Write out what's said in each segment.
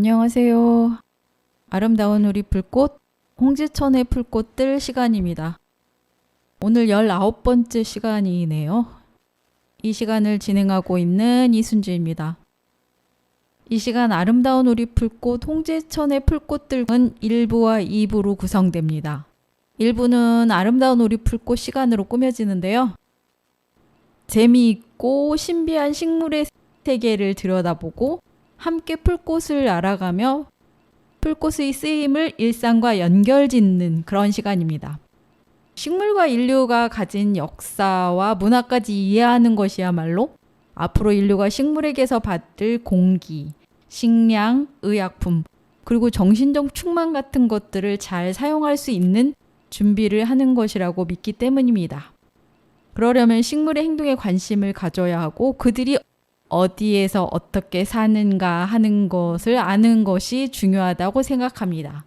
안녕하세요. 아름다운 우리 불꽃, 홍지천의 풀꽃들 시간입니다. 오늘 19번째 시간이네요. 이 시간을 진행하고 있는 이순주입니다. 이 시간 아름다운 우리 풀꽃, 홍지천의 풀꽃들은 1부와 2부로 구성됩니다. 1부는 아름다운 우리 풀꽃 시간으로 꾸며지는데요. 재미있고 신비한 식물의 세계를 들여다보고 함께 풀꽃을 알아가며 풀꽃의 쓰임을 일상과 연결짓는 그런 시간입니다. 식물과 인류가 가진 역사와 문화까지 이해하는 것이야말로 앞으로 인류가 식물에게서 받을 공기, 식량, 의약품, 그리고 정신적 충만 같은 것들을 잘 사용할 수 있는 준비를 하는 것이라고 믿기 때문입니다. 그러려면 식물의 행동에 관심을 가져야 하고 그들이 어디에서 어떻게 사는가 하는 것을 아는 것이 중요하다고 생각합니다.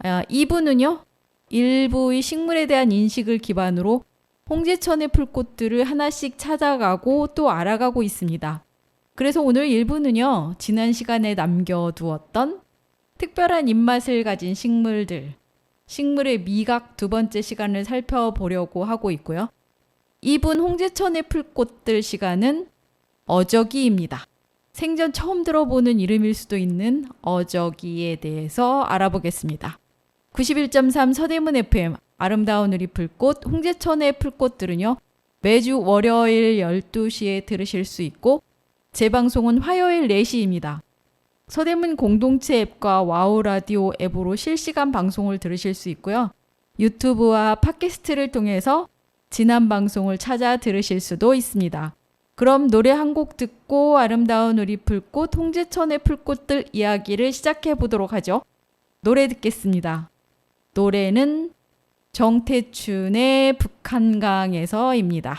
2부는요. 일부의 식물에 대한 인식을 기반으로 홍지천의 풀꽃들을 하나씩 찾아가고 또 알아가고 있습니다. 그래서 오늘 1부는요. 지난 시간에 남겨두었던 특별한 입맛을 가진 식물들, 식물의 미각 두 번째 시간을 살펴보려고 하고 있고요. 2분 홍지천의 풀꽃들 시간은 어저기입니다. 생전 처음 들어보는 이름일 수도 있는 어저기에 대해서 알아보겠습니다. 91.3 서대문 FM 아름다운 우리 풀꽃 홍지천의 풀꽃들은요. 매주 월요일 12시에 들으실 수 있고 재방송은 화요일 4시입니다. 서대문 공동체 앱과 와우 라디오 앱으로 실시간 방송을 들으실 수 있고요. 유튜브와 팟캐스트를 통해서 지난 방송을 찾아 들으실 수도 있습니다. 그럼 노래 한 곡 듣고 아름다운 우리 풀꽃 홍지천의 풀꽃들 이야기를 시작해 보도록 하죠. 노래 듣겠습니다. 노래는 정태춘의 북한강에서입니다.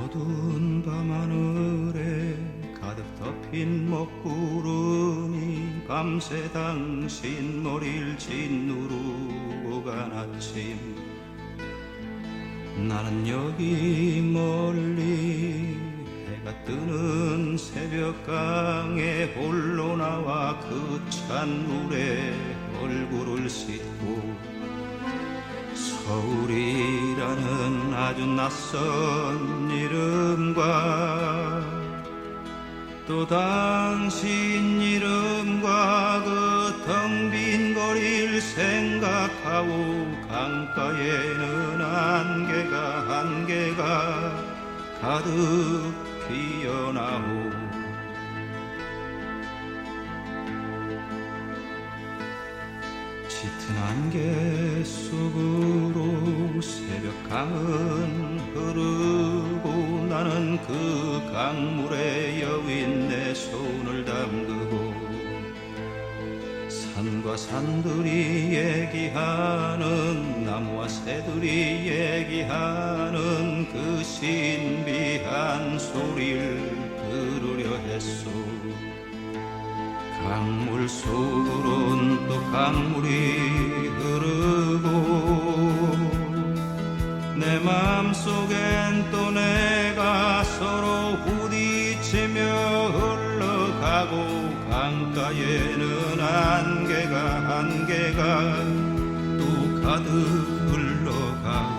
어두운 밤하늘에 가득 덮인 먹구름이 밤새 당신 머리를 짓누르고 간 아침 나는 여기 멀리 해가 뜨는 새벽강에 홀로 나와 그 찬물에 얼굴을 씻고 서울이라는 아주 낯선 이름과 또 당신 이름과 그 텅 빈 거리를 생각하고 강가에는 안개가 가득 피어나오 짙은 안개 속으로 새벽강은 흐르고 나는 그 강물에 여윈 내 손을 담그고 산과 산들이 얘기하는 나무와 새들이 얘기하는 그 신비한 소리를 들으려 했소 강물 속으론 또 강물이 흐르고 내 맘속엔 또 내가 서로 부딪히며 흘러가고 강가에는 안개가 또 가득 흘러가고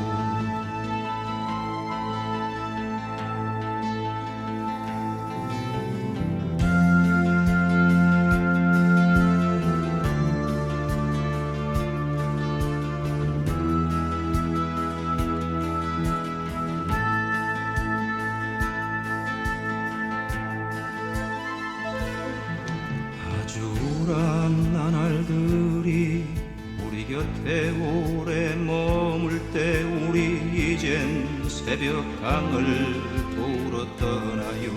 우울한 나날들이 우리 곁에 오래 머물 때 우리 이젠 새벽강을 보러 떠나요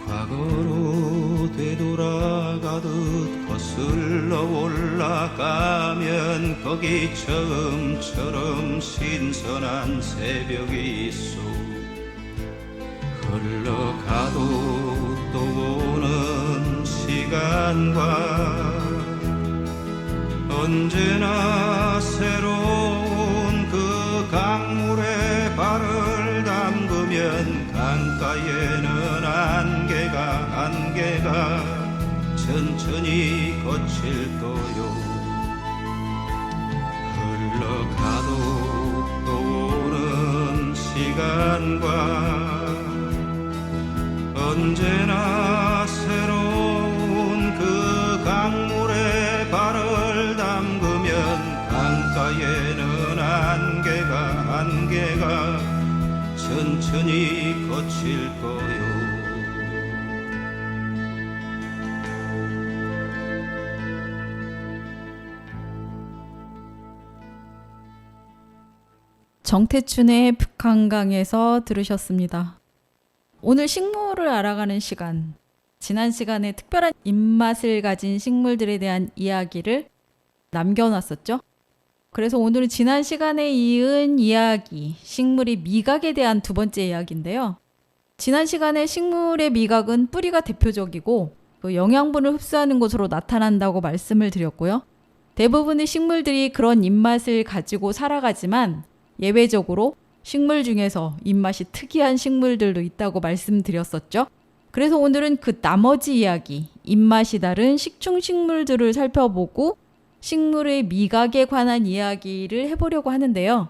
과거로 되돌아가듯 거슬러 올라가면 거기 처음처럼 신선한 새벽이 있어 흘러가도 또 오는 시간과 언제나 새로운 그 강물에 발을 담그면 강가에는 안개가 천천히 거칠 거요. 흘러가도 또 오는 시간과 언제나 새로운 그 강물에 발을 담그면 강가에는 안개가 천천히 거칠 거요. 정태춘의 북한강에서 들으셨습니다. 오늘 식물을 알아가는 시간, 지난 시간에 특별한 입맛을 가진 식물들에 대한 이야기를 남겨놨었죠. 그래서 오늘은 지난 시간에 이은 이야기, 식물의 미각에 대한 두 번째 이야기인데요. 지난 시간에 식물의 미각은 뿌리가 대표적이고 그 영양분을 흡수하는 곳으로 나타난다고 말씀을 드렸고요. 대부분의 식물들이 그런 입맛을 가지고 살아가지만 예외적으로 식물 중에서 입맛이 특이한 식물들도 있다고 말씀드렸었죠. 그래서 오늘은 그 나머지 이야기, 입맛이 다른 식충식물들을 살펴보고 식물의 미각에 관한 이야기를 해보려고 하는데요.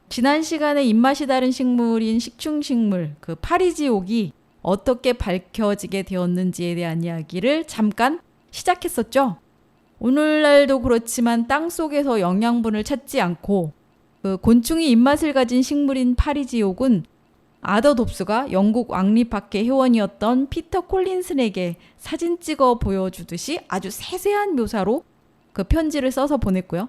지난 시간에 입맛이 다른 식물인 식충식물, 그 파리지옥이 어떻게 밝혀지게 되었는지에 대한 이야기를 잠깐 시작했었죠. 오늘날도 그렇지만 땅 속에서 영양분을 찾지 않고 그 곤충이 입맛을 가진 식물인 파리지옥은 아더 돕스가 영국 왕립학회 회원이었던 피터 콜린슨에게 사진 찍어 보여주듯이 아주 세세한 묘사로 그 편지를 써서 보냈고요.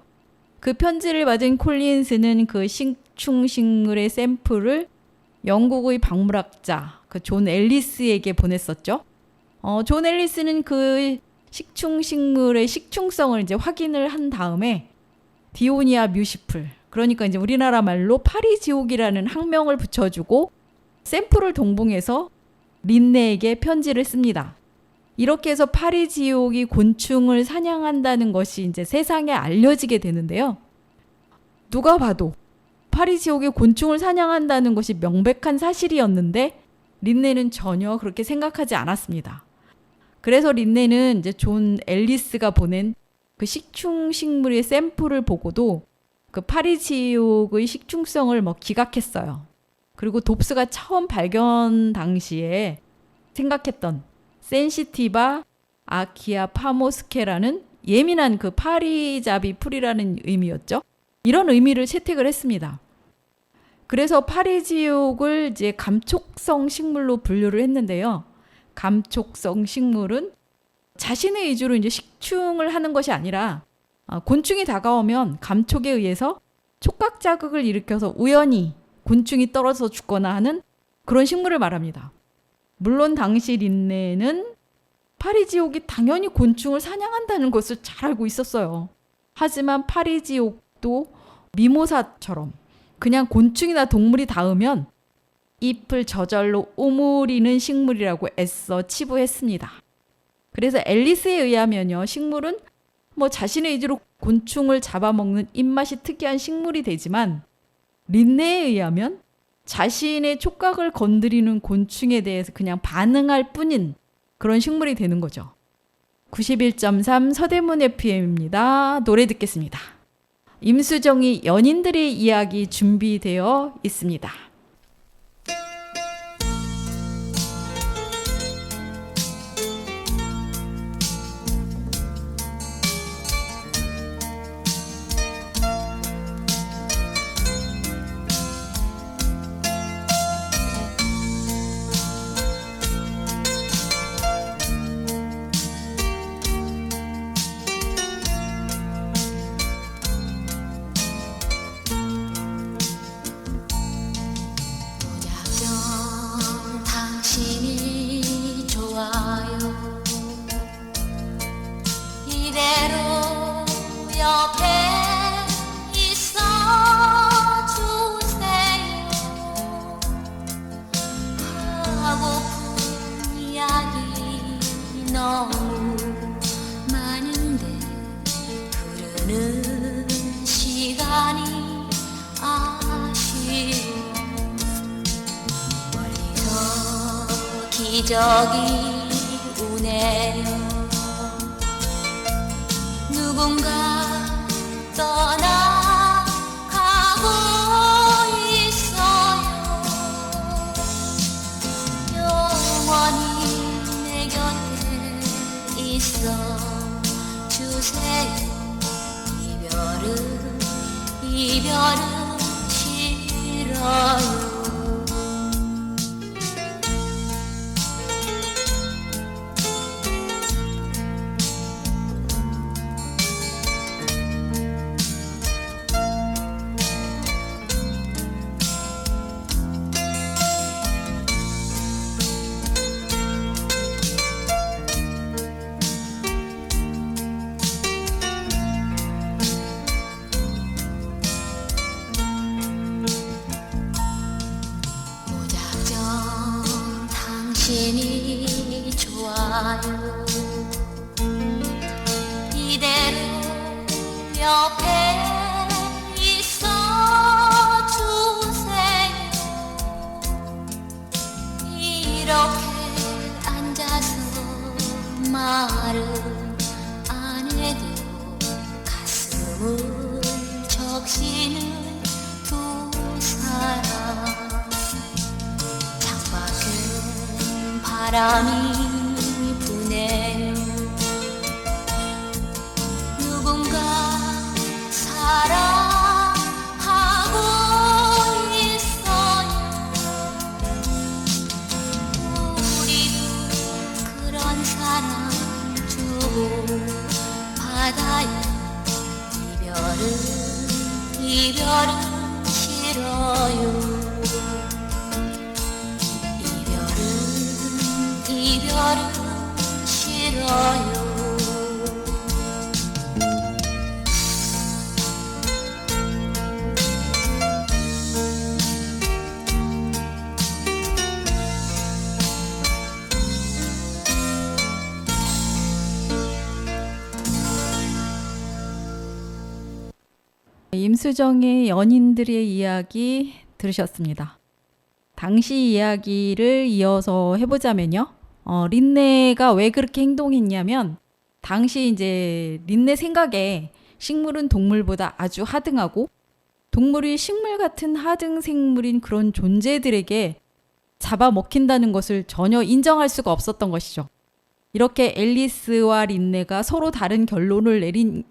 그 편지를 받은 콜린슨은 그 식충식물의 샘플을 영국의 박물학자 그 존 앨리스에게 보냈었죠. 존 앨리스는 그 식충식물의 식충성을 이제 확인을 한 다음에 디오니아 뮤시플, 그러니까 이제 우리나라 말로 파리지옥이라는 학명을 붙여주고 샘플을 동봉해서 린네에게 편지를 씁니다. 이렇게 해서 파리지옥이 곤충을 사냥한다는 것이 이제 세상에 알려지게 되는데요. 누가 봐도 파리지옥이 곤충을 사냥한다는 것이 명백한 사실이었는데 린네는 전혀 그렇게 생각하지 않았습니다. 그래서 린네는 이제 존 앨리스가 보낸 그 식충식물의 샘플을 보고도 그 파리지옥의 식충성을 기각했어요. 그리고 돕스가 처음 발견 당시에 생각했던 센시티바 아키아 파모스케라는 예민한 그 파리잡이 풀이라는 의미였죠. 이런 의미를 채택을 했습니다. 그래서 파리지옥을 이제 감촉성 식물로 분류를 했는데요. 감촉성 식물은 자신의 의지로 이제 식충을 하는 것이 아니라 곤충이 다가오면 감촉에 의해서 촉각 자극을 일으켜서 우연히 곤충이 떨어져 죽거나 하는 그런 식물을 말합니다. 물론 당시 린네는 파리지옥이 당연히 곤충을 사냥한다는 것을 잘 알고 있었어요. 하지만 파리지옥도 미모사처럼 그냥 곤충이나 동물이 닿으면 잎을 저절로 오므리는 식물이라고 애써 치부했습니다. 그래서 앨리스에 의하면요, 식물은 자신의 의지로 곤충을 잡아먹는 입맛이 특이한 식물이 되지만 린네에 의하면 자신의 촉각을 건드리는 곤충에 대해서 그냥 반응할 뿐인 그런 식물이 되는 거죠. 91.3 서대문 FM입니다. 노래 듣겠습니다. 임수정의 연인들의 이야기 준비되어 있습니다. 기저귀 우내려 누군가 떠나가고 있어요. 영원히 내 곁에 있어 주세요. 이별은 싫어요. 무작정 당신이 좋아요. 이대로 옆에 있어 주세요. 이렇게 앉아서 말을 안 해도 가슴을 적시는 두 사람. 창밖엔 바람이 부네요. 누군가 사랑하고 있어요. 우리도 그런 사랑 주고 받아요. 이별은 싫어요. 이별은 싫어요. 임수정의 연인들의 이야기 들으셨습니다. 당시 이야기를 이어서 해보자면요. 린네가 왜 그렇게 행동했냐면, 당시 이제 린네 생각에 식물은 동물보다 아주 하등하고, 동물이 식물 같은 하등 생물인 그런 존재들에게 잡아먹힌다는 것을 전혀 인정할 수가 없었던 것이죠. 이렇게 앨리스와 린네가 서로 다른 결론을 내린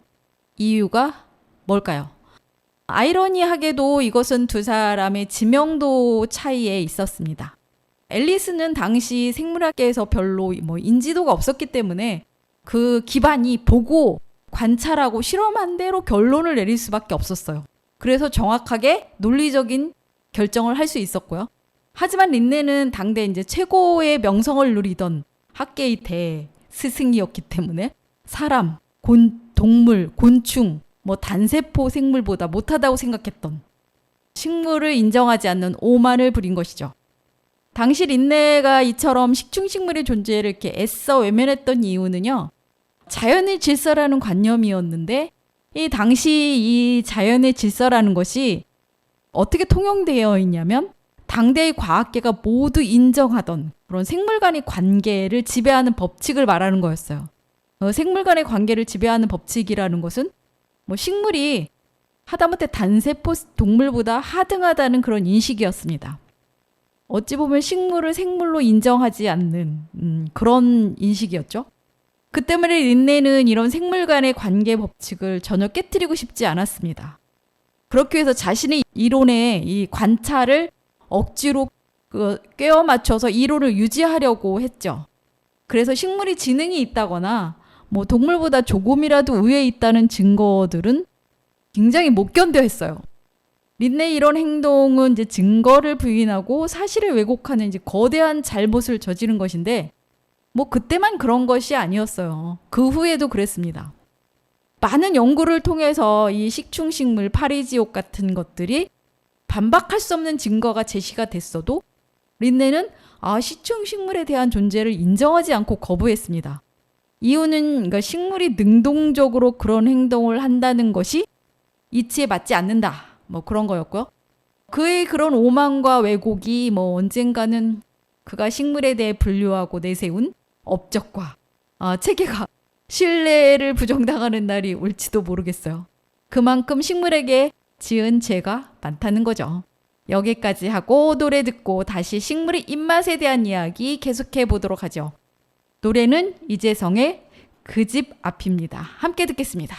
이유가 뭘까요? 아이러니하게도 이것은 두 사람의 지명도 차이에 있었습니다. 앨리스는 당시 생물학계에서 별로 인지도가 없었기 때문에 그 기반이 보고 관찰하고 실험한 대로 결론을 내릴 수밖에 없었어요. 그래서 정확하게 논리적인 결정을 할 수 있었고요. 하지만 린네는 당대 이제 최고의 명성을 누리던 학계의 대스승이었기 때문에 사람, 동물, 곤충, 단세포 생물보다 못하다고 생각했던, 식물을 인정하지 않는 오만을 부린 것이죠. 당시 린네가 이처럼 식충식물의 존재를 이렇게 애써 외면했던 이유는요, 자연의 질서라는 관념이었는데, 이 당시 이 자연의 질서라는 것이 어떻게 통용되어 있냐면, 당대의 과학계가 모두 인정하던 그런 생물 간의 관계를 지배하는 법칙을 말하는 거였어요. 생물 간의 관계를 지배하는 법칙이라는 것은 식물이 하다못해 단세포 동물보다 하등하다는 그런 인식이었습니다. 어찌 보면 식물을 생물로 인정하지 않는 그런 인식이었죠. 그 때문에 린네는 이런 생물 간의 관계 법칙을 전혀 깨트리고 싶지 않았습니다. 그렇게 해서 자신의 이론의 이 관찰을 억지로 꿰어 맞춰서 이론을 유지하려고 했죠. 그래서 식물이 지능이 있다거나 동물보다 조금이라도 우위에 있다는 증거들은 굉장히 못 견뎌 했어요. 린네의 이런 행동은 이제 증거를 부인하고 사실을 왜곡하는 이제 거대한 잘못을 저지른 것인데, 그때만 그런 것이 아니었어요. 그 후에도 그랬습니다. 많은 연구를 통해서 이 식충식물, 파리지옥 같은 것들이 반박할 수 없는 증거가 제시가 됐어도 린네는 식충식물에 대한 존재를 인정하지 않고 거부했습니다. 이유는 그러니까 식물이 능동적으로 그런 행동을 한다는 것이 이치에 맞지 않는다. 그런 거였고요. 그의 그런 오만과 왜곡이 언젠가는 그가 식물에 대해 분류하고 내세운 업적과 체계가 신뢰를 부정당하는 날이 올지도 모르겠어요. 그만큼 식물에게 지은 죄가 많다는 거죠. 여기까지 하고 노래 듣고 다시 식물의 입맛에 대한 이야기 계속해 보도록 하죠. 노래는 이재성의 그 집 앞입니다. 함께 듣겠습니다.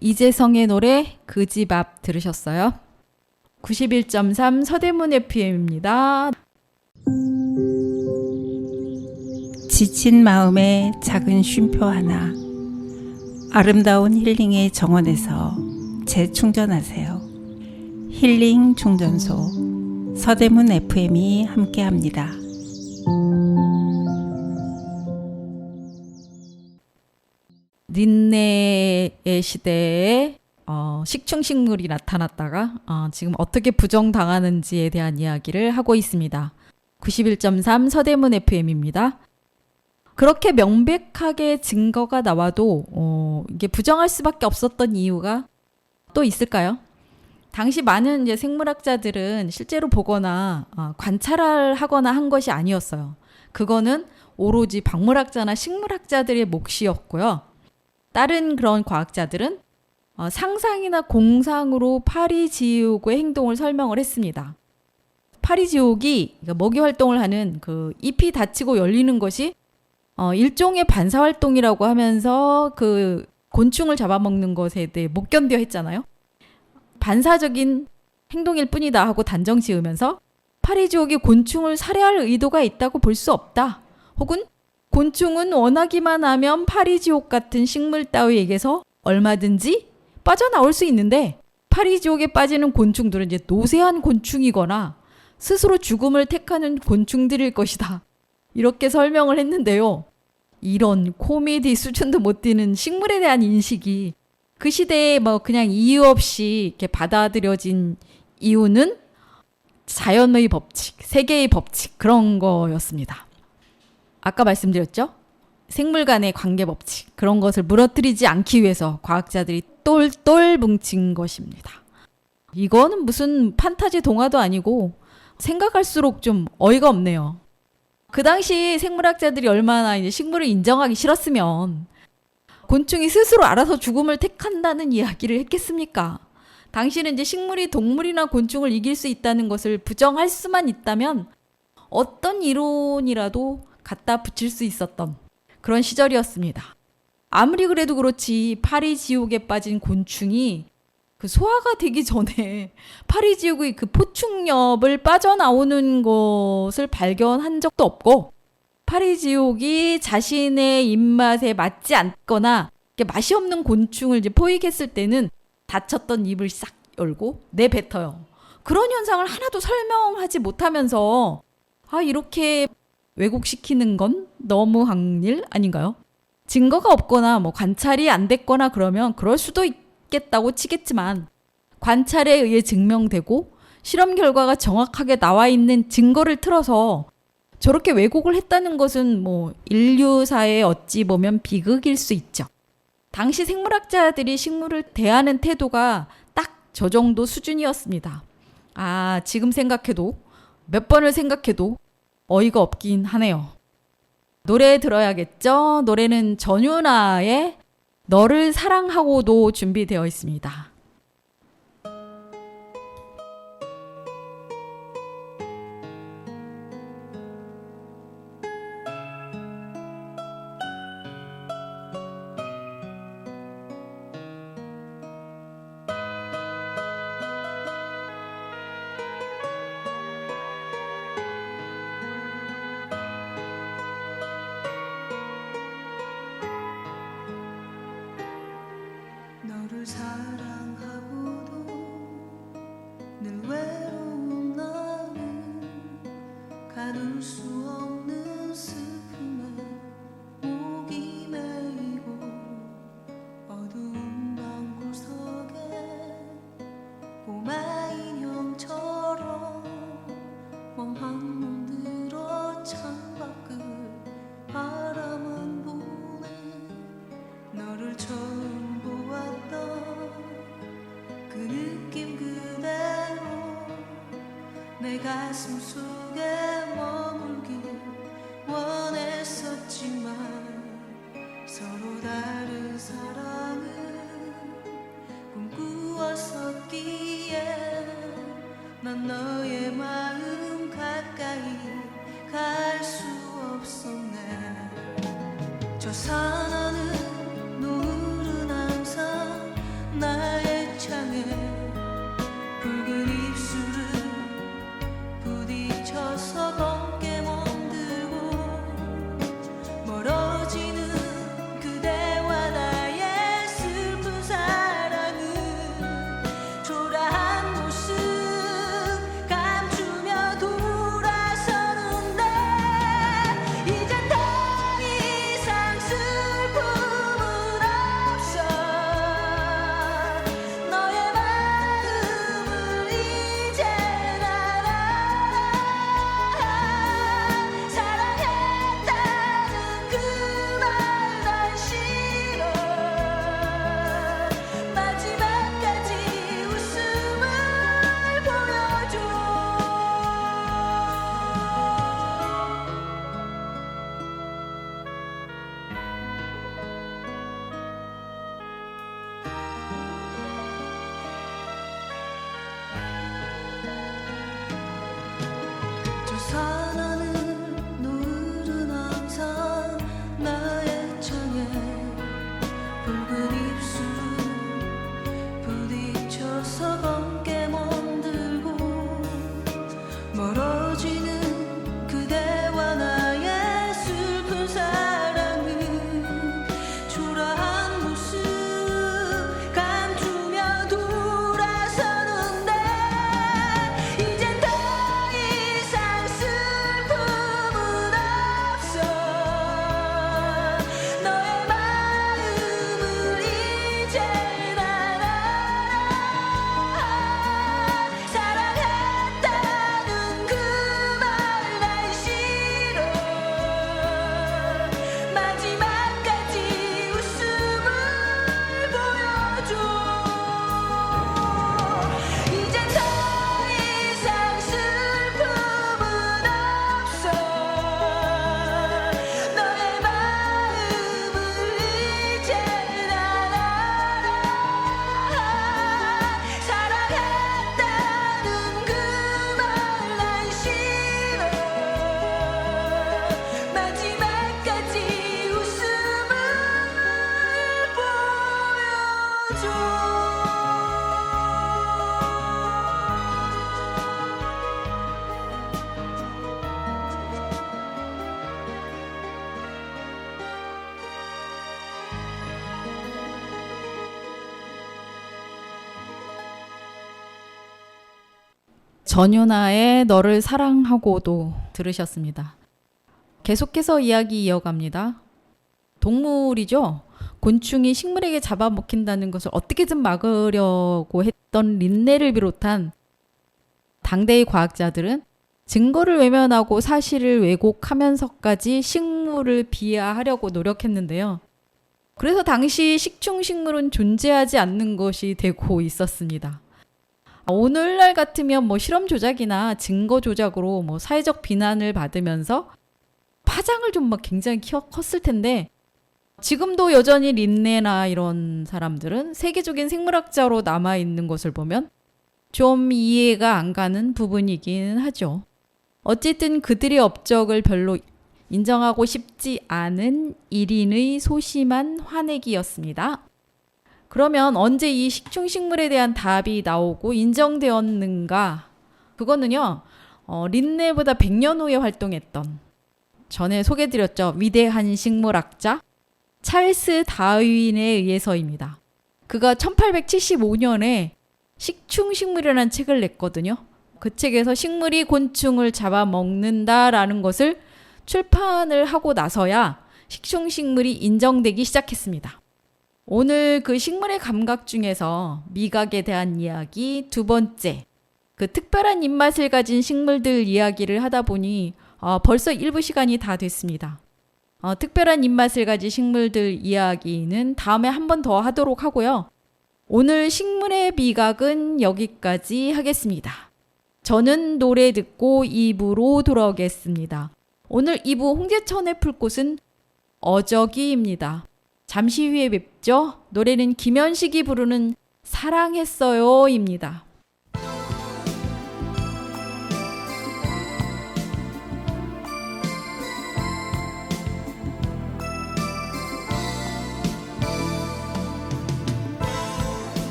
이재성의 노래 그 집 앞 들으셨어요? 91.3 서대문 FM입니다. 지친 마음에 작은 쉼표 하나, 아름다운 힐링의 정원에서 재충전하세요. 힐링 충전소 서대문 FM이 함께합니다. 린네의 시대에 식충식물이 나타났다가 지금 어떻게 부정당하는지에 대한 이야기를 하고 있습니다. 91.3 서대문 FM입니다. 그렇게 명백하게 증거가 나와도 이게 부정할 수밖에 없었던 이유가 또 있을까요? 당시 많은 이제 생물학자들은 실제로 보거나 관찰을 하거나 한 것이 아니었어요. 그거는 오로지 박물학자나 식물학자들의 몫이었고요. 다른 그런 과학자들은 상상이나 공상으로 파리지옥의 행동을 설명을 했습니다. 파리지옥이 먹이 활동을 하는 그 잎이 닫히고 열리는 것이 일종의 반사 활동이라고 하면서 그 곤충을 잡아먹는 것에 대해 못 견뎌 했잖아요. 반사적인 행동일 뿐이다 하고 단정 지으면서 파리지옥이 곤충을 살해할 의도가 있다고 볼 수 없다. 혹은 곤충은 원하기만 하면 파리지옥 같은 식물 따위에게서 얼마든지 빠져나올 수 있는데 파리지옥에 빠지는 곤충들은 이제 노쇠한 곤충이거나 스스로 죽음을 택하는 곤충들일 것이다. 이렇게 설명을 했는데요. 이런 코미디 수준도 못 뛰는 식물에 대한 인식이 그 시대에 뭐 그냥 이유 없이 이렇게 받아들여진 이유는 자연의 법칙, 세계의 법칙 그런 거였습니다. 아까 말씀드렸죠? 생물 간의 관계 법칙 그런 것을 무너뜨리지 않기 위해서 과학자들이 똘똘 뭉친 것입니다. 이거는 무슨 판타지 동화도 아니고 생각할수록 좀 어이가 없네요. 그 당시 생물학자들이 얼마나 이제 식물을 인정하기 싫었으면 곤충이 스스로 알아서 죽음을 택한다는 이야기를 했겠습니까? 당시는 이제 식물이 동물이나 곤충을 이길 수 있다는 것을 부정할 수만 있다면 어떤 이론이라도 갖다 붙일 수 있었던 그런 시절이었습니다. 아무리 그래도 그렇지 파리지옥에 빠진 곤충이 그 소화가 되기 전에 파리지옥의 그 포충엽을 빠져나오는 것을 발견한 적도 없고 파리지옥이 자신의 입맛에 맞지 않거나 맛이 없는 곤충을 이제 포획했을 때는 닫혔던 입을 싹 열고 내뱉어요. 그런 현상을 하나도 설명하지 못하면서 이렇게 왜곡시키는 건 너무한 일 아닌가요? 증거가 없거나 뭐 관찰이 안 됐거나 그러면 그럴 수도 있겠다고 치겠지만 관찰에 의해 증명되고 실험 결과가 정확하게 나와 있는 증거를 틀어서 저렇게 왜곡을 했다는 것은 뭐 인류사에 어찌 보면 비극일 수 있죠. 당시 생물학자들이 식물을 대하는 태도가 딱 저 정도 수준이었습니다. 지금 생각해도 몇 번을 생각해도 어이가 없긴 하네요. 노래 들어야겠죠? 노래는 전윤아의 너를 사랑하고도 준비되어 있습니다. 너를 사랑하고도 늘 외로운 나는 가둘 수 없는 슬픔에 목이 메이고 어두운 방 구석에 꼬마 인형처럼 멍한 눈 들어 창밖을 바라만 보네. 너를 처음 보았던 그 느낌 그대로 내 가슴 속에 머물길 원했었지만 서로 다른 사랑을 꿈꾸었었기에 난 너의 마음 가까이 갈 수 없었네. 저 사나는 노을은 항상 나의 창에 붉은 입술을 부딪혀서 검게 멍들고 멀어지는 그대와 나의 슬픈 사랑은 초라한 모습 감추며 돌아서는데 이젠 더 이상 슬픔은 전윤아의 너를 사랑하고도 들으셨습니다. 계속해서 이야기 이어갑니다. 동물이죠. 곤충이 식물에게 잡아먹힌다는 것을 어떻게든 막으려고 했던 린네를 비롯한 당대의 과학자들은 증거를 외면하고 사실을 왜곡하면서까지 식물을 비하하려고 노력했는데요. 그래서 당시 식충식물은 존재하지 않는 것이 되고 있었습니다. 오늘날 같으면 실험 조작이나 증거 조작으로 사회적 비난을 받으면서 파장을 좀 굉장히 컸을 텐데, 지금도 여전히 린네나 이런 사람들은 세계적인 생물학자로 남아있는 것을 보면 좀 이해가 안 가는 부분이긴 하죠. 어쨌든 그들의 업적을 별로 인정하고 싶지 않은 1인의 소심한 화내기였습니다. 그러면 언제 이 식충식물에 대한 답이 나오고 인정되었는가? 그거는요, 린네보다 100년 후에 활동했던, 전에 소개드렸죠, 위대한 식물학자 찰스 다윈에 의해서입니다. 그가 1875년에 식충식물이라는 책을 냈거든요. 그 책에서 식물이 곤충을 잡아먹는다라는 것을 출판을 하고 나서야 식충식물이 인정되기 시작했습니다. 오늘 그 식물의 감각 중에서 미각에 대한 이야기 두 번째, 그 특별한 입맛을 가진 식물들 이야기를 하다 보니 벌써 1부 시간이 다 됐습니다. 특별한 입맛을 가진 식물들 이야기는 다음에 한 번 더 하도록 하고요. 오늘 식물의 미각은 여기까지 하겠습니다. 저는 노래 듣고 2부로 돌아오겠습니다. 오늘 2부 홍제천의 풀꽃은 어저기입니다. 잠시 후에 뵙죠. 노래는 김현식이 부르는 사랑했어요입니다.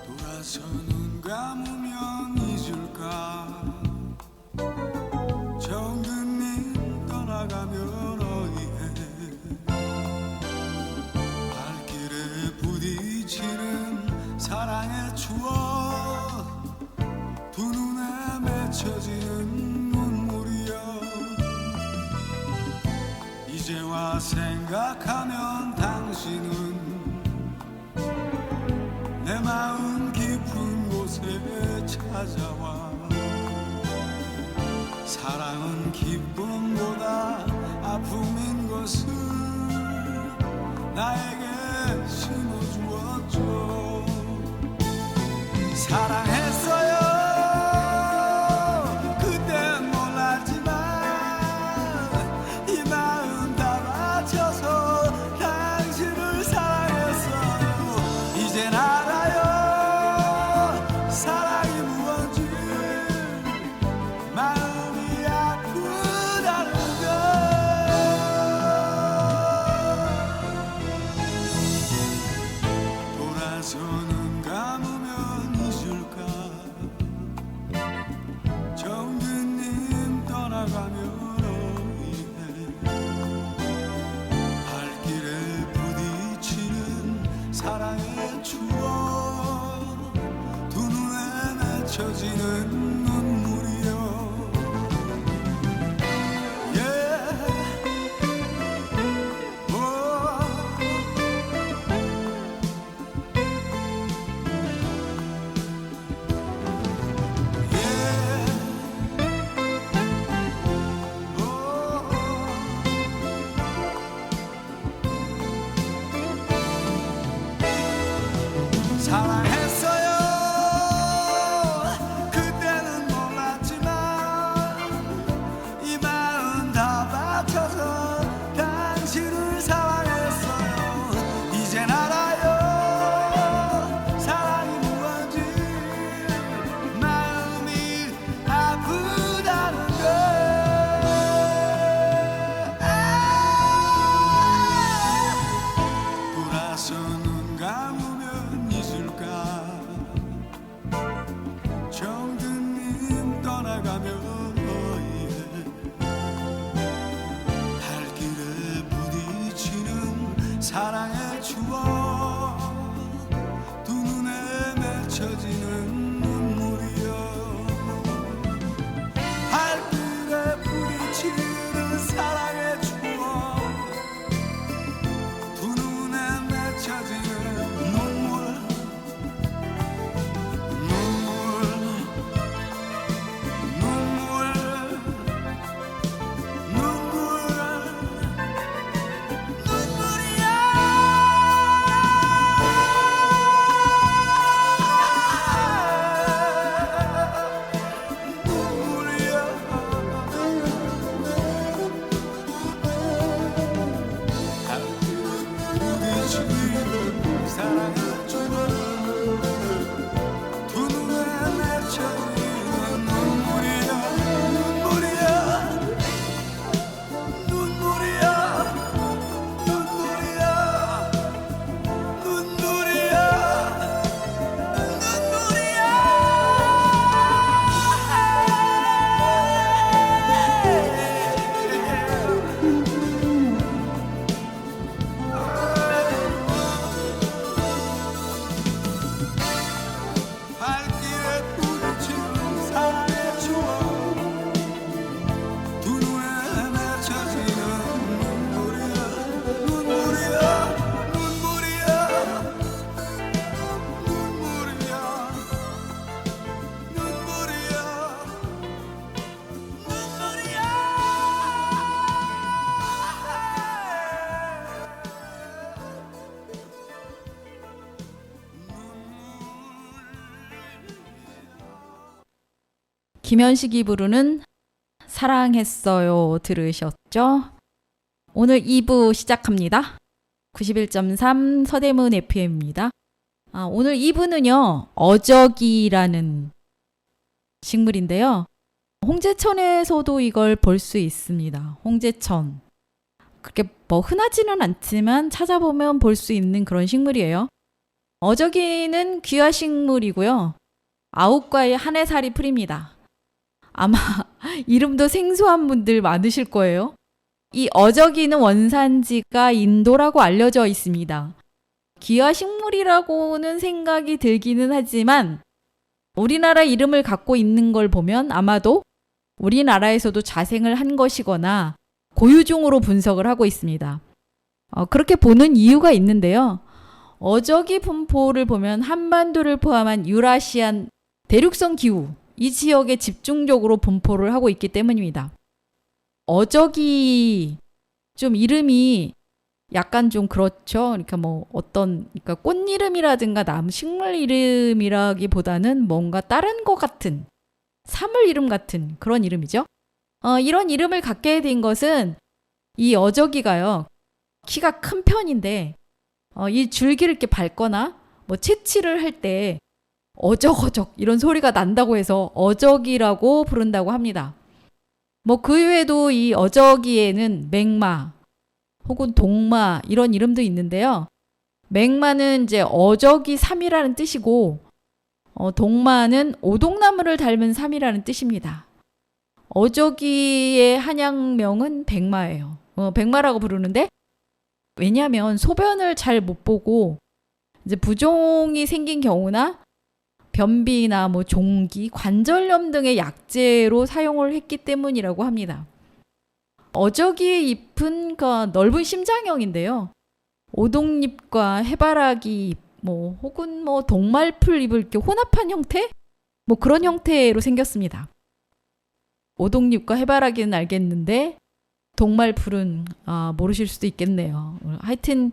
돌아서 눈 감으면 잊을까 정든님 떠나가면 어이해 발길에 부딪히는 사랑의 추억 두 눈에 맺혀지는 눈물이여 이제와 생각하면 당신은 내 마음 깊은 곳에 찾아와 사랑은 기쁨보다 아픔인 것을 나에게 심어주었죠. 사랑했어요. 그땐 몰랐지만 이 마음 다 바쳐서 당신을 사랑했어요. 이젠 알아요. 사랑이 무언지 마음이 아프다는 걸. 돌아서 눈 감으면 잊을까 정든님 떠나가면 어이해 발길에 부딪히는 사랑의 추억 두 눈에 맺혀지는 눈물이여 김현식이 부르는 사랑했어요 들으셨죠? 오늘 2부 시작합니다. 91.3 서대문 FM입니다. 오늘 2부는요. 어저기라는 식물인데요. 홍제천에서도 이걸 볼 수 있습니다. 홍제천. 그렇게 뭐 흔하지는 않지만 찾아보면 볼 수 있는 그런 식물이에요. 어저기는 귀화식물이고요. 9과의 한 해살이 풀입니다. 아마 이름도 생소한 분들 많으실 거예요. 이 어저기는 원산지가 인도라고 알려져 있습니다. 귀화식물이라고는 생각이 들기는 하지만 우리나라 이름을 갖고 있는 걸 보면 아마도 우리나라에서도 자생을 한 것이거나 고유종으로 분석을 하고 있습니다. 그렇게 보는 이유가 있는데요. 어저기 분포를 보면 한반도를 포함한 유라시안 대륙성 기후, 이 지역에 집중적으로 분포를 하고 있기 때문입니다. 어저기 좀 이름이 약간 좀 그렇죠. 그러니까 그러니까 꽃 이름이라든가 나무 식물 이름이라기보다는 뭔가 다른 것 같은 사물 이름 같은 그런 이름이죠. 이런 이름을 갖게 된 것은 이 어저기가요. 키가 큰 편인데 이 줄기를 이렇게 밟거나 채취를 할 때 어적어적 이런 소리가 난다고 해서 어저기라고 부른다고 합니다. 그 외에도 이 어저기에는 맹마 혹은 동마 이런 이름도 있는데요. 맹마는 이제 어저기 삼이라는 뜻이고 동마는 오동나무를 닮은 삼이라는 뜻입니다. 어저기의 한양명은 백마예요. 백마라고 부르는데 왜냐하면 소변을 잘 못 보고 이제 부종이 생긴 경우나 변비나 종기, 관절염 등의 약재로 사용을 했기 때문이라고 합니다. 어저기의 잎은 넓은 심장형인데요. 오동잎과 해바라기 잎, 혹은 동말풀 잎을 이렇게 혼합한 형태? 그런 형태로 생겼습니다. 오동잎과 해바라기는 알겠는데 동말풀은 모르실 수도 있겠네요. 하여튼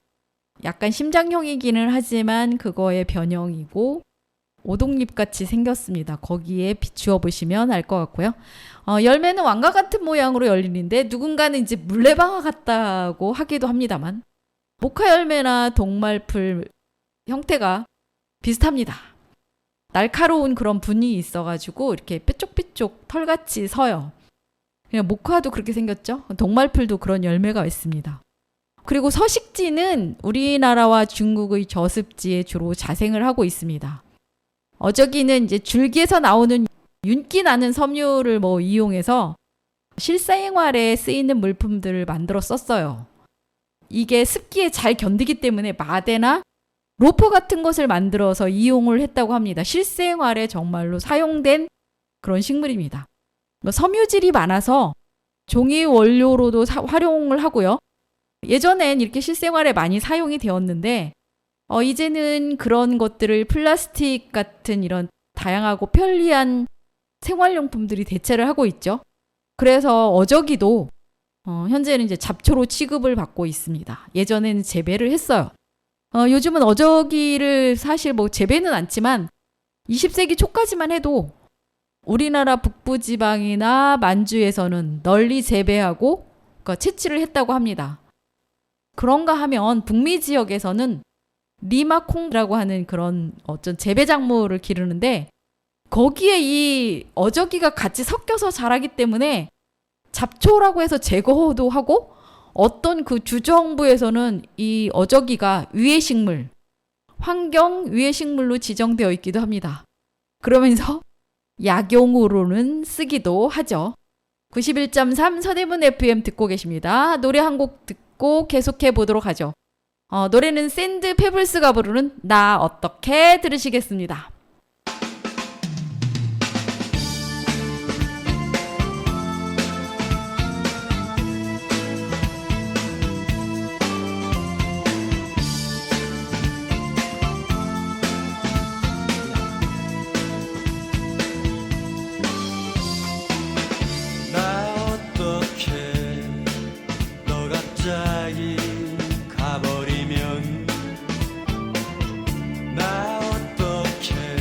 약간 심장형이기는 하지만 그거의 변형이고 오동잎같이 생겼습니다. 거기에 비추어 보시면 알 것 같고요. 열매는 왕과 같은 모양으로 열리는데 누군가는 이제 물레방아 같다고 하기도 합니다만 모카 열매나 동말풀 형태가 비슷합니다. 날카로운 그런 분이 있어가지고 이렇게 뾰족뾰족 털같이 서요. 그냥 모카도 그렇게 생겼죠. 동말풀도 그런 열매가 있습니다. 그리고 서식지는 우리나라와 중국의 저습지에 주로 자생을 하고 있습니다. 어저기는 이제 줄기에서 나오는 윤기 나는 섬유를 이용해서 실생활에 쓰이는 물품들을 만들어 썼어요. 이게 습기에 잘 견디기 때문에 마대나 로퍼 같은 것을 만들어서 이용을 했다고 합니다. 실생활에 정말로 사용된 그런 식물입니다. 섬유질이 많아서 종이 원료로도 활용을 하고요. 예전엔 이렇게 실생활에 많이 사용이 되었는데 이제는 그런 것들을 플라스틱 같은 이런 다양하고 편리한 생활용품들이 대체를 하고 있죠. 그래서 어저기도 현재는 이제 잡초로 취급을 받고 있습니다. 예전에는 재배를 했어요. 요즘은 어저기를 사실 재배는 않지만 20세기 초까지만 해도 우리나라 북부지방이나 만주에서는 널리 재배하고 채취를 했다고 합니다. 그런가 하면 북미 지역에서는 리마콩이라고 하는 그런 어떤 재배 작물을 기르는데 거기에 이 어저기가 같이 섞여서 자라기 때문에 잡초라고 해서 제거도 하고 어떤 그 주정부에서는 이 어저기가 위해식물, 환경 위해식물로 지정되어 있기도 합니다. 그러면서 약용으로는 쓰기도 하죠. 91.3 서대문 FM 듣고 계십니다. 노래 한 곡 듣고 계속해 보도록 하죠. 노래는 샌드 페블스가 부르는 나 어떻게 들으시겠습니다. 나 어떻게 너 갑자기 가버리면 나 어떻게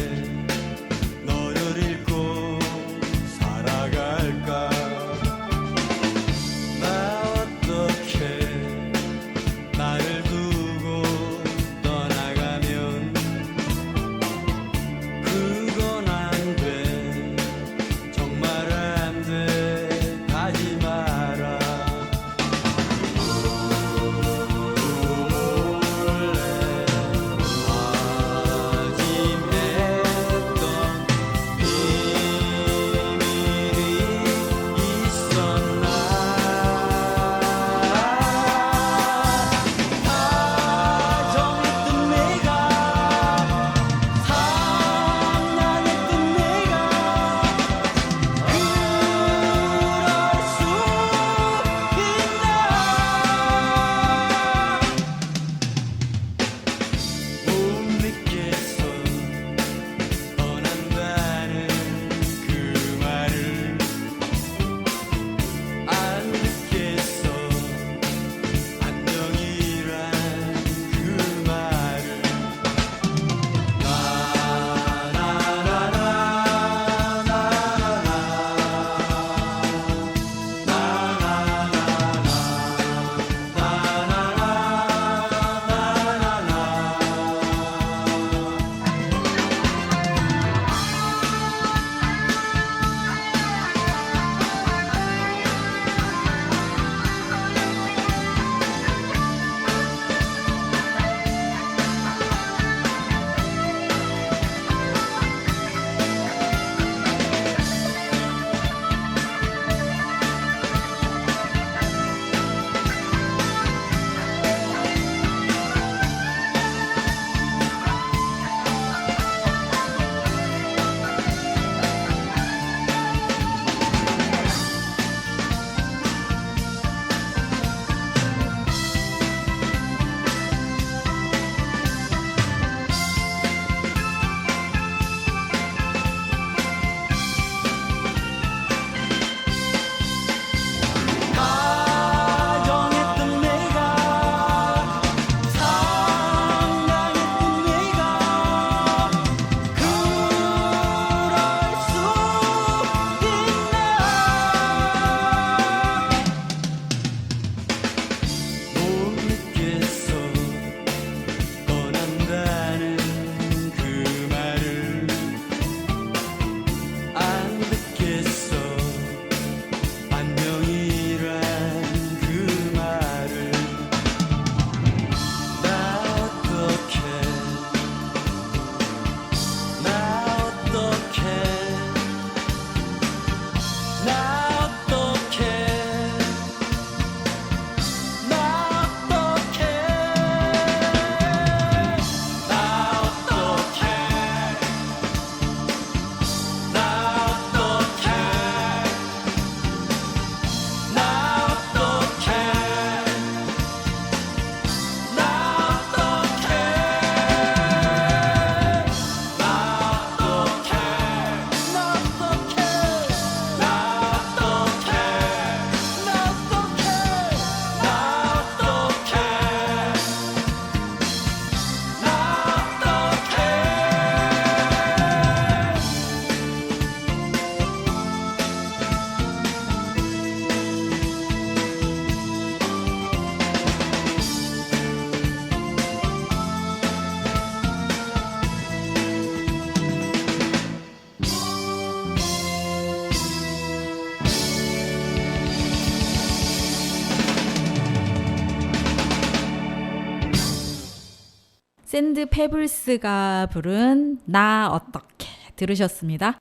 샌드 페블스가 부른 나 어떻게 들으셨습니다.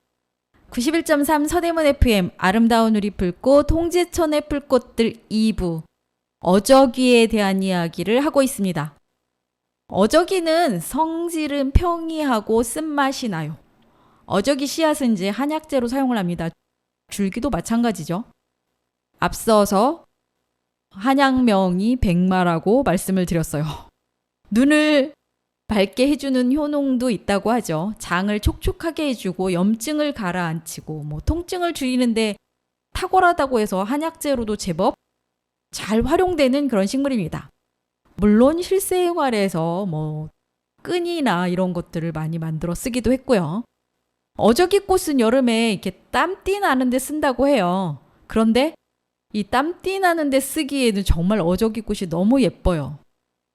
91.3 서대문 FM 아름다운 우리 풀꽃 홍제천의 풀꽃들 2부 어저기에 대한 이야기를 하고 있습니다. 어저기는 성질은 평이하고 쓴맛이 나요. 어저기 씨앗은 이제 한약재로 사용을 합니다. 줄기도 마찬가지죠. 앞서서 한약명이 백마라고 말씀을 드렸어요. 눈을 밝게 해주는 효능도 있다고 하죠. 장을 촉촉하게 해주고 염증을 가라앉히고 통증을 줄이는데 탁월하다고 해서 한약재로도 제법 잘 활용되는 그런 식물입니다. 물론 실생활에서 끈이나 이런 것들을 많이 만들어 쓰기도 했고요. 어저기 꽃은 여름에 이렇게 땀띠 나는데 쓴다고 해요. 그런데 이 땀띠 나는데 쓰기에는 정말 어저기 꽃이 너무 예뻐요.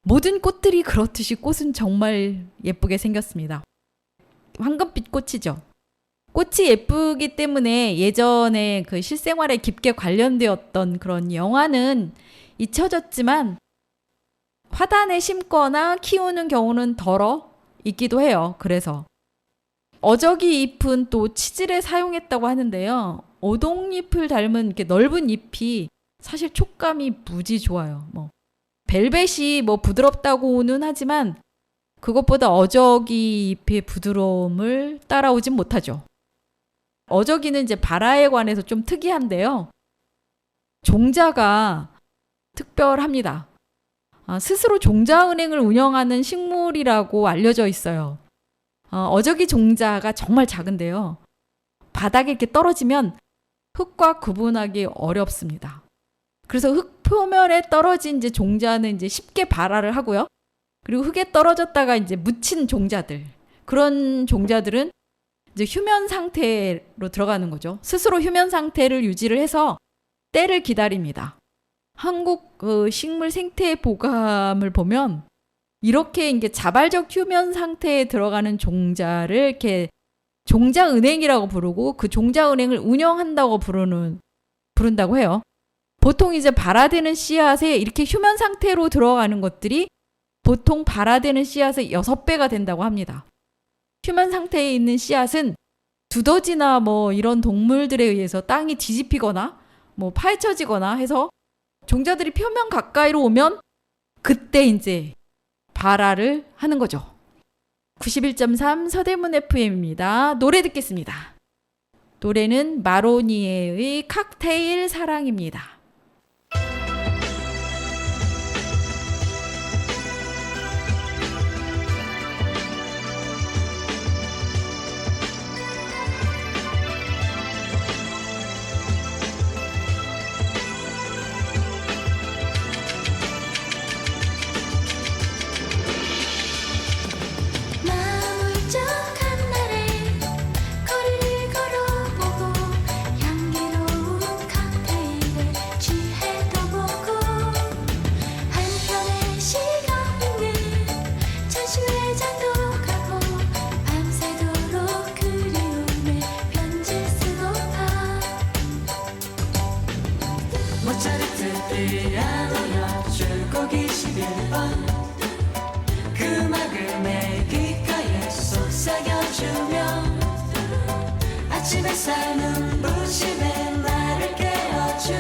모든 꽃들이 그렇듯이 꽃은 정말 예쁘게 생겼습니다. 황금빛 꽃이죠. 꽃이 예쁘기 때문에 예전에 그 실생활에 깊게 관련되었던 그런 영화는 잊혀졌지만 화단에 심거나 키우는 경우는 덜어 있기도 해요. 그래서 어저기 잎은 또 치질에 사용했다고 하는데요. 오동잎을 닮은 이렇게 넓은 잎이 사실 촉감이 무지 좋아요. 벨벳이 부드럽다고는 하지만 그것보다 어저기 잎의 부드러움을 따라오진 못하죠. 어저기는 이제 발화에 관해서 좀 특이한데요. 종자가 특별합니다. 스스로 종자은행을 운영하는 식물이라고 알려져 있어요. 어저기 종자가 정말 작은데요. 바닥에 이렇게 떨어지면 흙과 구분하기 어렵습니다. 그래서 흙 표면에 떨어진 이제 종자는 이제 쉽게 발화를 하고요. 그리고 흙에 떨어졌다가 이제 묻힌 종자들, 그런 종자들은 이제 휴면 상태로 들어가는 거죠. 스스로 휴면 상태를 유지를 해서 때를 기다립니다. 한국 식물 생태 보감을 보면 이렇게 이제 자발적 휴면 상태에 들어가는 종자를 이렇게 종자은행이라고 부르고 그 종자은행을 운영한다고 부른다고 해요. 보통 이제 발화되는 씨앗에 이렇게 휴면 상태로 들어가는 것들이 보통 발화되는 씨앗의 6배가 된다고 합니다. 휴면 상태에 있는 씨앗은 두더지나 이런 동물들에 의해서 땅이 뒤집히거나 파헤쳐지거나 해서 종자들이 표면 가까이로 오면 그때 이제 발화를 하는 거죠. 91.3 서대문 FM입니다. 노래 듣겠습니다. 노래는 마로니에의 칵테일 사랑입니다. 마음을 울적한 날에 거리를 걸어보고 향기로운 칵테일에 취해도 보고 한편의 시간은 전시회장도 가고 밤새도록 그리움에 편지 쓰고파 모차르트 피아노 연주곡 21번 그 음악을 내 귓가에 속삭여주며 아침에 삶은 부심에 나를 깨워줄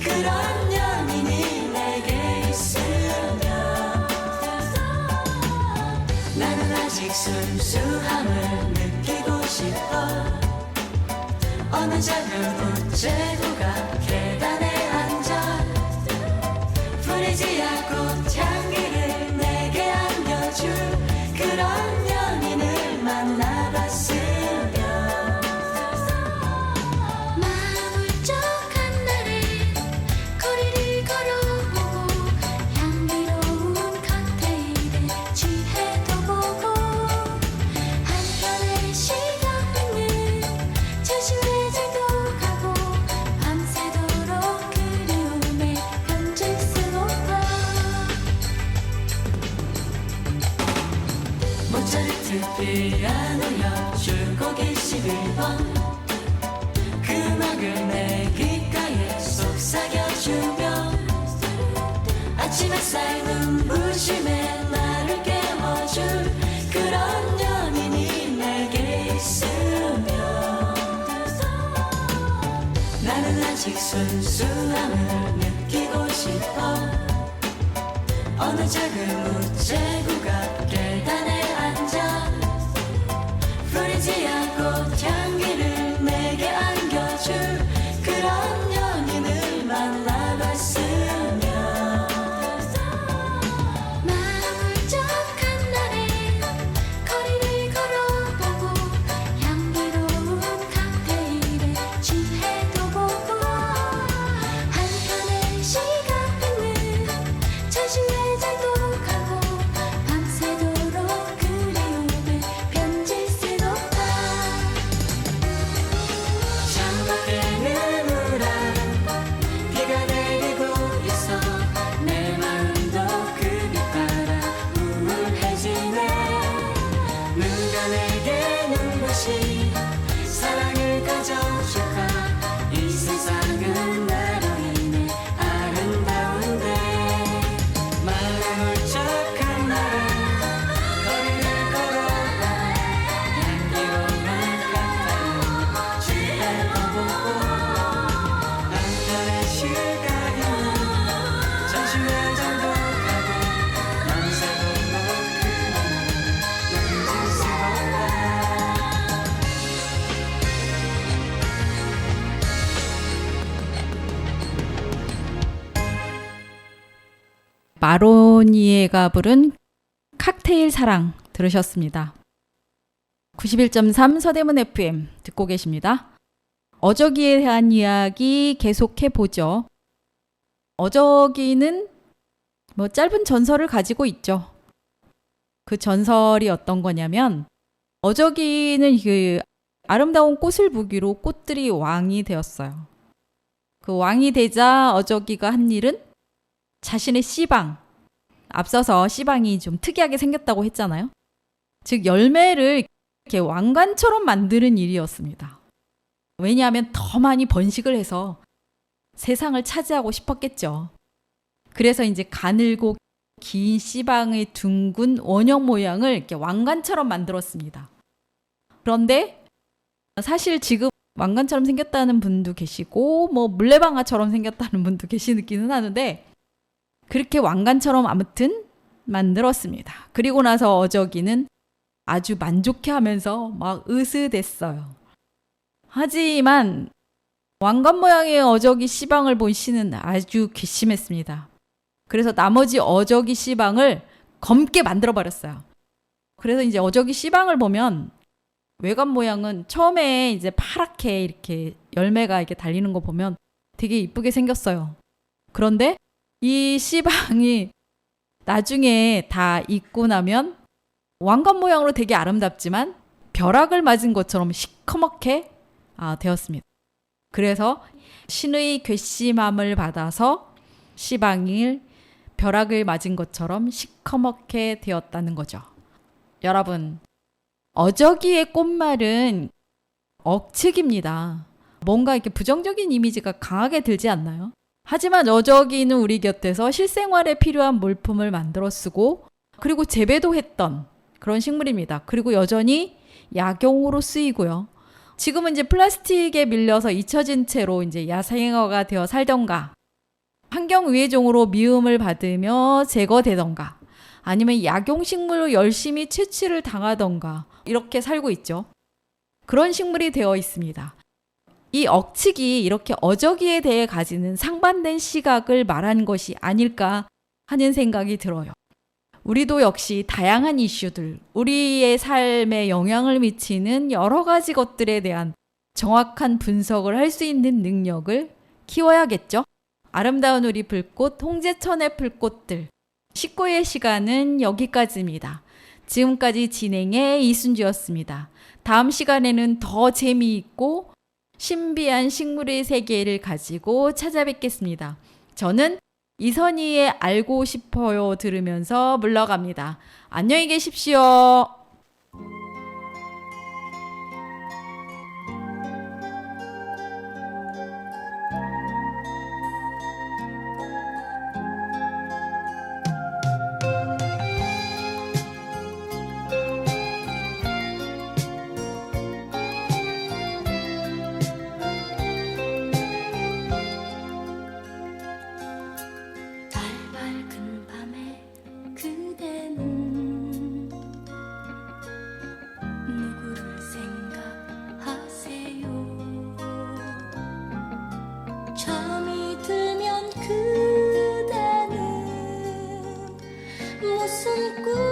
그런 연인이 내게 있으면 나는 아직 순수함을 느끼고 싶어 어느 작은 우체국가 계단에 앉아 프리지아 꽃향기를 내게 안겨줄 그런 연인을 만나봤으면 마음 울적한 날에 거리를 걸어보고 향기로운 칵테일에 취해도 보고 한편의 시간은 전시회장도 가고 밤새도록 그리움에 편지 쓰고파 모차르트 피아노 연주곡 21번 그 음악을 내 귓가에 속삭여주며 아침에 삶은 부심에 나를 깨워줄 나는 아직 순수함을 느끼고 싶어 어느 작은 우체국 계단에 앉아 프리지아 꽃향기를 내게 안겨줄 그런 연인을 만나봤으면 마음 울적한 날에 거리를 걸어보고 향기로운 칵테일에 취해도 보고 한편의 시간은 전시회장도 가고 밤새도록 그리움에 편지 쓰고파 창밖에는 우란 비가 내리고 있어 내 마음도 그 빛 따라 우울해지네 누가 내게 눈부신 사랑을 가져줄까 이 세상은 나로 인해 아름다운데 마음 울적한 날은 거리를 걸어가 향기로운 카페를 취해도 보고 한편의 시간은 전시회장도 가고 밤새도록 그리움을 편지 쓰고파 마로니에가 부른 칵테일 사랑 들으셨습니다. 91.3 서대문 FM 듣고 계십니다. 어저기에 대한 이야기 계속해 보죠. 어저기는 짧은 전설을 가지고 있죠. 그 전설이 어떤 거냐면 어저기는 그 아름다운 꽃을 보기로 꽃들이 왕이 되었어요. 그 왕이 되자 어저기가 한 일은 자신의 씨방, 앞서서 씨방이 좀 특이하게 생겼다고 했잖아요. 즉 열매를 이렇게 왕관처럼 만드는 일이었습니다. 왜냐하면 더 많이 번식을 해서 세상을 차지하고 싶었겠죠. 그래서 이제 가늘고 긴 씨방의 둥근 원형 모양을 이렇게 왕관처럼 만들었습니다. 그런데 사실 지금 왕관처럼 생겼다는 분도 계시고 물레방아처럼 생겼다는 분도 계시기는 하는데 그렇게 왕관처럼 아무튼 만들었습니다. 그리고 나서 어저기는 아주 만족해하면서 막 으스댔어요. 하지만 왕관 모양의 어저기 씨방을 본 씨는 아주 괘씸했습니다. 그래서 나머지 어저기 씨방을 검게 만들어버렸어요. 그래서 이제 어저기 씨방을 보면 외관 모양은 처음에 이제 파랗게 이렇게 열매가 이렇게 달리는 거 보면 되게 이쁘게 생겼어요. 그런데 이 씨방이 나중에 다 익고 나면 왕관 모양으로 되게 아름답지만 벼락을 맞은 것처럼 시커멓게 되었습니다. 그래서 신의 괘씸함을 받아서 씨방이 벼락을 맞은 것처럼 시커멓게 되었다는 거죠. 여러분, 어저기의 꽃말은 억측입니다. 뭔가 이렇게 부정적인 이미지가 강하게 들지 않나요? 하지만 어저기는 우리 곁에서 실생활에 필요한 물품을 만들어 쓰고 그리고 재배도 했던 그런 식물입니다. 그리고 여전히 약용으로 쓰이고요. 지금은 이제 플라스틱에 밀려서 잊혀진 채로 이제 야생화가 되어 살던가 환경위해종으로 미움을 받으며 제거되던가 아니면 약용식물로 열심히 채취를 당하던가 이렇게 살고 있죠. 그런 식물이 되어 있습니다. 이 억측이 이렇게 어저기에 대해 가지는 상반된 시각을 말한 것이 아닐까 하는 생각이 들어요. 우리도 역시 다양한 이슈들, 우리의 삶에 영향을 미치는 여러 가지 것들에 대한 정확한 분석을 할 수 있는 능력을 키워야겠죠? 아름다운 우리 불꽃, 홍제천의 불꽃들. 19의 시간은 여기까지입니다. 지금까지 진행의 이순주였습니다. 다음 시간에는 더 재미있고 신비한 식물의 세계를 가지고 찾아뵙겠습니다. 저는 이선희의 알고 싶어요 들으면서 물러갑니다. 안녕히 계십시오. 잠이 들면 그대는 무슨 꿈